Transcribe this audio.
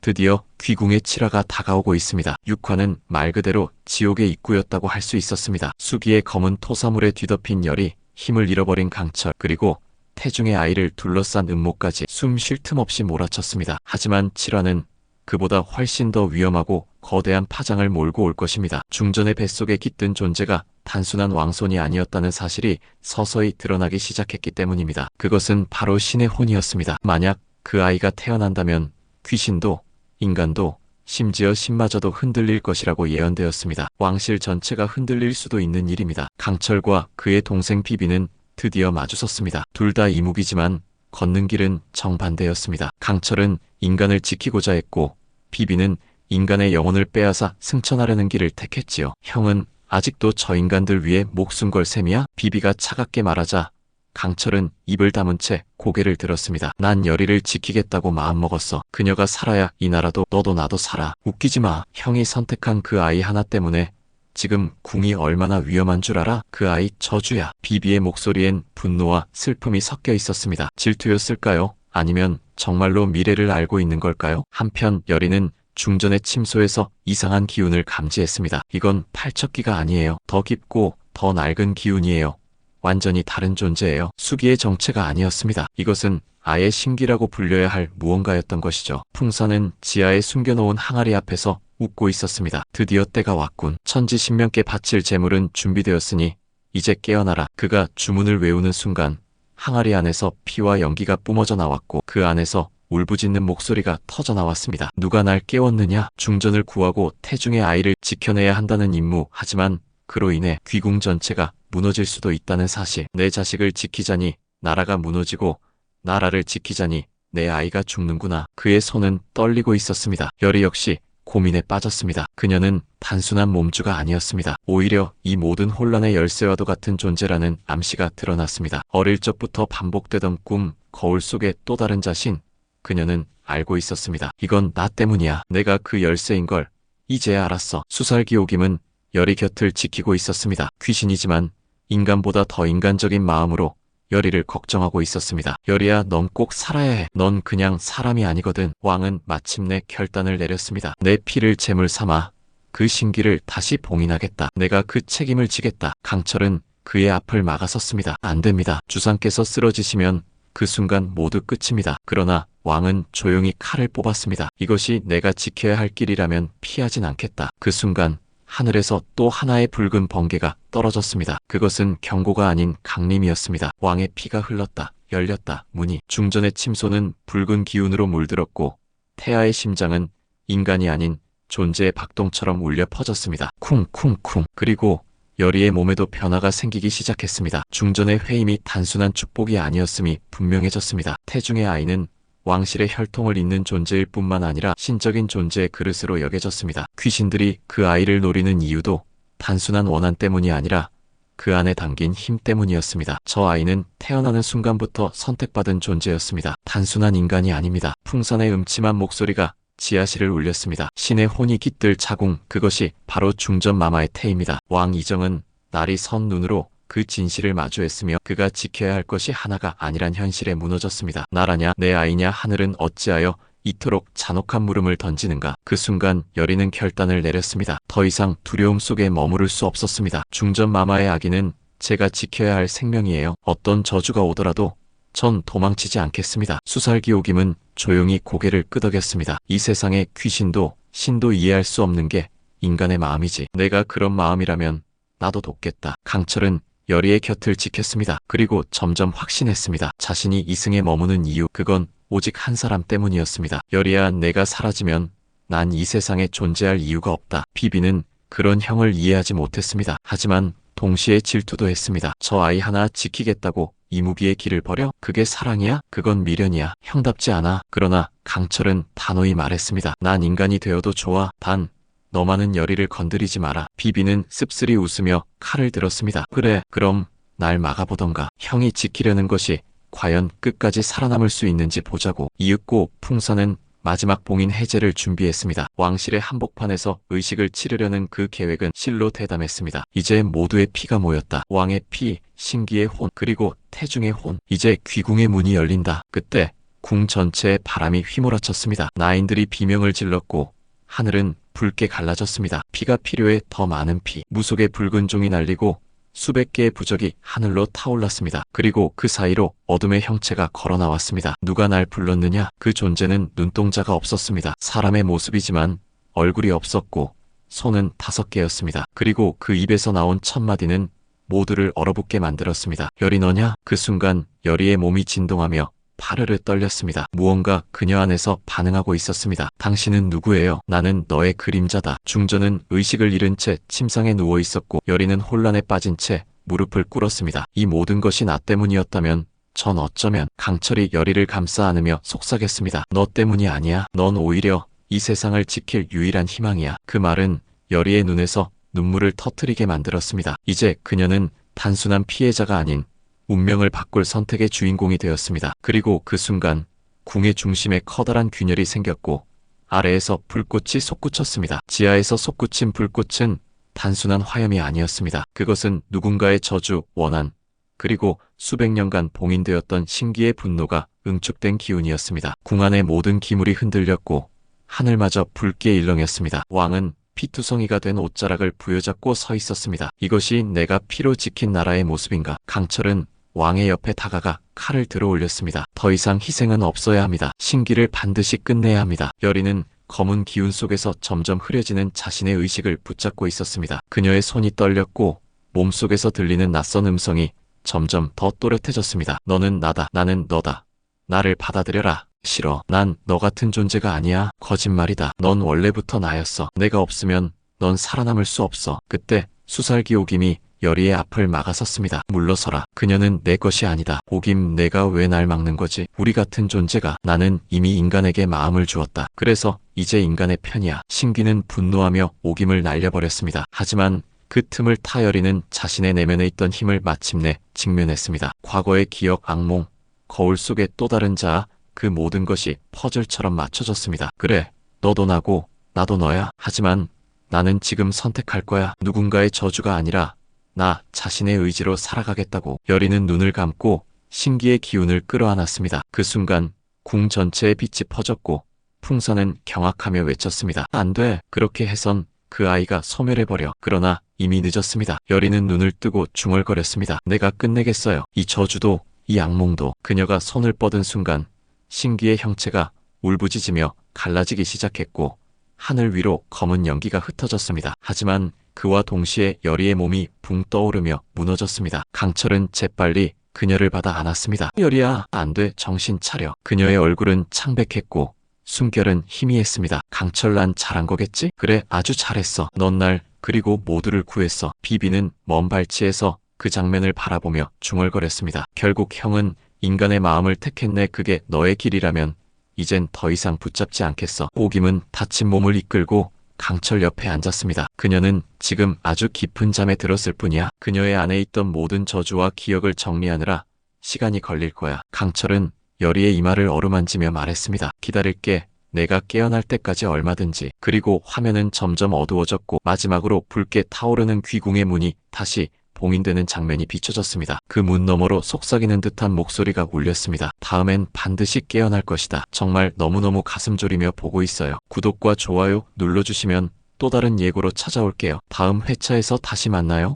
드디어 귀궁의 칠화가 다가오고 있습니다. 6화는 말 그대로 지옥의 입구였다고 할 수 있었습니다. 수기의 검은 토사물에 뒤덮인 열이 힘을 잃어버린 강철, 그리고 태중의 아이를 둘러싼 음모까지 숨 쉴 틈 없이 몰아쳤습니다. 하지만 칠화는 그보다 훨씬 더 위험하고 거대한 파장을 몰고 올 것입니다. 중전의 뱃속에 깃든 존재가 단순한 왕손이 아니었다는 사실이 서서히 드러나기 시작했기 때문입니다. 그것은 바로 신의 혼이었습니다. 만약 그 아이가 태어난다면 귀신도 인간도 심지어 신마저도 흔들릴 것이라고 예언되었습니다. 왕실 전체가 흔들릴 수도 있는 일입니다. 강철과 그의 동생 비비는 드디어 마주섰습니다. 둘 다 이무기지만 걷는 길은 정반대였습니다. 강철은 인간을 지키고자 했고 비비는 인간의 영혼을 빼앗아 승천하려는 길을 택했지요. 형은 아직도 저 인간들 위해 목숨 걸 셈이야? 비비가 차갑게 말하자 강철은 입을 다문 채 고개를 들었습니다. 난 열이를 지키겠다고 마음먹었어. 그녀가 살아야 이 나라도 너도 나도 살아. 웃기지 마. 형이 선택한 그 아이 하나 때문에 지금 궁이 얼마나 위험한 줄 알아? 그 아이 저주야. 비비의 목소리엔 분노와 슬픔이 섞여 있었습니다. 질투였을까요? 아니면 정말로 미래를 알고 있는 걸까요? 한편 열이는 중전의 침소에서 이상한 기운을 감지했습니다. 이건 팔척기가 아니에요. 더 깊고 더 낡은 기운이에요. 완전히 다른 존재예요. 수기의 정체가 아니었습니다. 이것은 아예 신기라고 불려야 할 무언가였던 것이죠. 풍사는 지하에 숨겨놓은 항아리 앞에서 웃고 있었습니다. 드디어 때가 왔군. 천지신명께 바칠 제물은 준비되었으니 이제 깨어나라. 그가 주문을 외우는 순간 항아리 안에서 피와 연기가 뿜어져 나왔고 그 안에서 울부짖는 목소리가 터져 나왔습니다. 누가 날 깨웠느냐? 중전을 구하고 태중의 아이를 지켜내야 한다는 임무. 하지만 그로 인해 귀궁 전체가 무너질 수도 있다는 사실. 내 자식을 지키자니 나라가 무너지고 나라를 지키자니 내 아이가 죽는구나. 그의 손은 떨리고 있었습니다. 열이 역시 고민에 빠졌습니다. 그녀는 단순한 몸주가 아니었습니다. 오히려 이 모든 혼란의 열쇠와도 같은 존재라는 암시가 드러났습니다. 어릴 적부터 반복되던 꿈, 거울 속의 또 다른 자신. 그녀는 알고 있었습니다. 이건 나 때문이야. 내가 그 열쇠인 걸 이제야 알았어. 수살기옥임은 열이 곁을 지키고 있었습니다. 귀신이지만 인간보다 더 인간적인 마음으로 열이를 걱정하고 있었습니다. 열이야, 넌 꼭 살아야 해. 넌 그냥 사람이 아니거든. 왕은 마침내 결단을 내렸습니다. 내 피를 제물 삼아 그 신기를 다시 봉인하겠다. 내가 그 책임을 지겠다. 강철은 그의 앞을 막아섰습니다. 안 됩니다. 주상께서 쓰러지시면 그 순간 모두 끝입니다. 그러나 왕은 조용히 칼을 뽑았습니다. 이것이 내가 지켜야 할 길이라면 피하진 않겠다. 그 순간 하늘에서 또 하나의 붉은 번개가 떨어졌습니다. 그것은 경고가 아닌 강림이었습니다. 왕의 피가 흘렀다. 열렸다. 문이. 중전의 침소는 붉은 기운으로 물들었고 태아의 심장은 인간이 아닌 존재의 박동처럼 울려 퍼졌습니다. 쿵쿵쿵. 그리고 열이의 몸에도 변화가 생기기 시작했습니다. 중전의 회임이 단순한 축복이 아니었음이 분명해졌습니다. 태중의 아이는 왕실의 혈통을 잇는 존재일 뿐만 아니라 신적인 존재의 그릇으로 여겨졌습니다. 귀신들이 그 아이를 노리는 이유도 단순한 원한 때문이 아니라 그 안에 담긴 힘 때문이었습니다. 저 아이는 태어나는 순간부터 선택받은 존재였습니다. 단순한 인간이 아닙니다. 풍선의 음침한 목소리가 지하실을 울렸습니다. 신의 혼이 깃들 자궁, 그것이 바로 중전 마마의 태입니다. 왕 이정은 날이 선 눈으로 그 진실을 마주했으며 그가 지켜야 할 것이 하나가 아니란 현실에 무너졌습니다. 나라냐 내 아이냐 하늘은 어찌하여 이토록 잔혹한 물음을 던지는가. 그 순간 열이는 결단을 내렸습니다. 더 이상 두려움 속에 머무를 수 없었습니다. 중전 마마의 아기는 제가 지켜야 할 생명이에요. 어떤 저주가 오더라도 전 도망치지 않겠습니다. 수살기옥임은 조용히 고개를 끄덕였습니다. 이 세상의 귀신도 신도 이해할 수 없는 게 인간의 마음이지. 내가 그런 마음이라면 나도 돕겠다. 강철은 열이의 곁을 지켰습니다. 그리고 점점 확신했습니다. 자신이 이승에 머무는 이유, 그건 오직 한 사람 때문이었습니다. 열이야, 내가 사라지면 난 이 세상에 존재할 이유가 없다. 비비는 그런 형을 이해하지 못했습니다. 하지만 동시에 질투도 했습니다. 저 아이 하나 지키겠다고 이무기의 길을 버려? 그게 사랑이야? 그건 미련이야. 형답지 않아. 그러나 강철은 단호히 말했습니다. 난 인간이 되어도 좋아. 단 너만은 열이를 건드리지 마라. 비비는 씁쓸히 웃으며 칼을 들었습니다. 그래, 그럼 날 막아보던가. 형이 지키려는 것이 과연 끝까지 살아남을 수 있는지 보자고. 이윽고 풍사는 마지막 봉인 해제를 준비했습니다. 왕실의 한복판에서 의식을 치르려는 그 계획은 실로 대담했습니다. 이제 모두의 피가 모였다. 왕의 피, 신기의 혼, 그리고 태중의 혼. 이제 귀궁의 문이 열린다. 그때 궁 전체에 바람이 휘몰아쳤습니다. 나인들이 비명을 질렀고 하늘은 붉게 갈라졌습니다. 피가 필요해 더 많은 피. 무속의 붉은 종이 날리고 수백 개의 부적이 하늘로 타올랐습니다. 그리고 그 사이로 어둠의 형체가 걸어 나왔습니다. 누가 날 불렀느냐? 그 존재는 눈동자가 없었습니다. 사람의 모습이지만 얼굴이 없었고 손은 5개였습니다. 그리고 그 입에서 나온 첫 마디는 모두를 얼어붙게 만들었습니다. 열이 너냐? 그 순간 열이의 몸이 진동하며 파르르 떨렸습니다. 무언가 그녀 안에서 반응하고 있었습니다. 당신은 누구예요? 나는 너의 그림자다. 중전은 의식을 잃은 채 침상에 누워 있었고 열이는 혼란에 빠진 채 무릎을 꿇었습니다. 이 모든 것이 나 때문이었다면 전 어쩌면. 강철이 열이를 감싸 안으며 속삭였습니다. 너 때문이 아니야. 넌 오히려 이 세상을 지킬 유일한 희망이야. 그 말은 열이의 눈에서 눈물을 터뜨리게 만들었습니다. 이제 그녀는 단순한 피해자가 아닌 운명을 바꿀 선택의 주인공이 되었습니다. 그리고 그 순간 궁의 중심에 커다란 균열이 생겼고 아래에서 불꽃이 솟구쳤습니다. 지하에서 솟구친 불꽃은 단순한 화염이 아니었습니다. 그것은 누군가의 저주, 원한, 그리고 수백 년간 봉인되었던 신기의 분노가 응축된 기운이었습니다. 궁 안의 모든 기물이 흔들렸고 하늘마저 붉게 일렁였습니다. 왕은 피투성이가 된 옷자락을 부여잡고 서 있었습니다. 이것이 내가 피로 지킨 나라의 모습인가? 강철은 왕의 옆에 다가가 칼을 들어 올렸습니다. 더 이상 희생은 없어야 합니다. 신기를 반드시 끝내야 합니다. 열이는 검은 기운 속에서 점점 흐려지는 자신의 의식을 붙잡고 있었습니다. 그녀의 손이 떨렸고 몸속에서 들리는 낯선 음성이 점점 더 또렷해졌습니다. 너는 나다. 나는 너다. 나를 받아들여라. 싫어. 난 너 같은 존재가 아니야. 거짓말이다. 넌 원래부터 나였어. 내가 없으면 넌 살아남을 수 없어. 그때 수살기 오김이 열이의 앞을 막아섰습니다. 물러서라. 그녀는 내 것이 아니다. 오김, 내가 왜 날 막는 거지? 우리 같은 존재가. 나는 이미 인간에게 마음을 주었다. 그래서 이제 인간의 편이야. 신기는 분노하며 오김을 날려버렸습니다. 하지만 그 틈을 타 열이는 자신의 내면에 있던 힘을 마침내 직면했습니다. 과거의 기억, 악몽, 거울 속의 또 다른 자아, 그 모든 것이 퍼즐처럼 맞춰졌습니다. 그래, 너도 나고 나도 너야. 하지만 나는 지금 선택할 거야. 누군가의 저주가 아니라 나 자신의 의지로 살아가겠다고. 열이는 눈을 감고 신기의 기운을 끌어안았습니다. 그 순간 궁 전체에 빛이 퍼졌고 풍선은 경악하며 외쳤습니다. 안 돼. 그렇게 해선 그 아이가 소멸해버려. 그러나 이미 늦었습니다. 열이는 눈을 뜨고 중얼거렸습니다. 내가 끝내겠어요. 이 저주도 이 악몽도. 그녀가 손을 뻗은 순간 신기의 형체가 울부짖으며 갈라지기 시작했고 하늘 위로 검은 연기가 흩어졌습니다. 하지만 그와 동시에 열이의 몸이 붕 떠오르며 무너졌습니다. 강철은 재빨리 그녀를 받아 안았습니다. 열이야, 안 돼. 정신 차려. 그녀의 얼굴은 창백했고 숨결은 희미했습니다. 강철, 난 잘한 거겠지? 그래, 아주 잘했어. 넌 날 그리고 모두를 구했어. 비비는 먼 발치에서 그 장면을 바라보며 중얼거렸습니다. 결국 형은 인간의 마음을 택했네. 그게 너의 길이라면 이젠 더 이상 붙잡지 않겠어. 오김은 다친 몸을 이끌고 강철 옆에 앉았습니다. 그녀는 지금 아주 깊은 잠에 들었을 뿐이야. 그녀의 안에 있던 모든 저주와 기억을 정리하느라 시간이 걸릴 거야. 강철은 열이의 이마를 어루만지며 말했습니다. 기다릴게. 내가 깨어날 때까지 얼마든지. 그리고 화면은 점점 어두워졌고 마지막으로 붉게 타오르는 귀궁의 문이 다시 봉인되는 장면이 비춰졌습니다. 그 문 너머로 속삭이는 듯한 목소리가 울렸습니다. 다음엔 반드시 깨어날 것이다. 정말 너무너무 가슴 졸이며 보고 있어요. 구독과 좋아요 눌러주시면 또 다른 예고로 찾아올게요. 다음 회차에서 다시 만나요.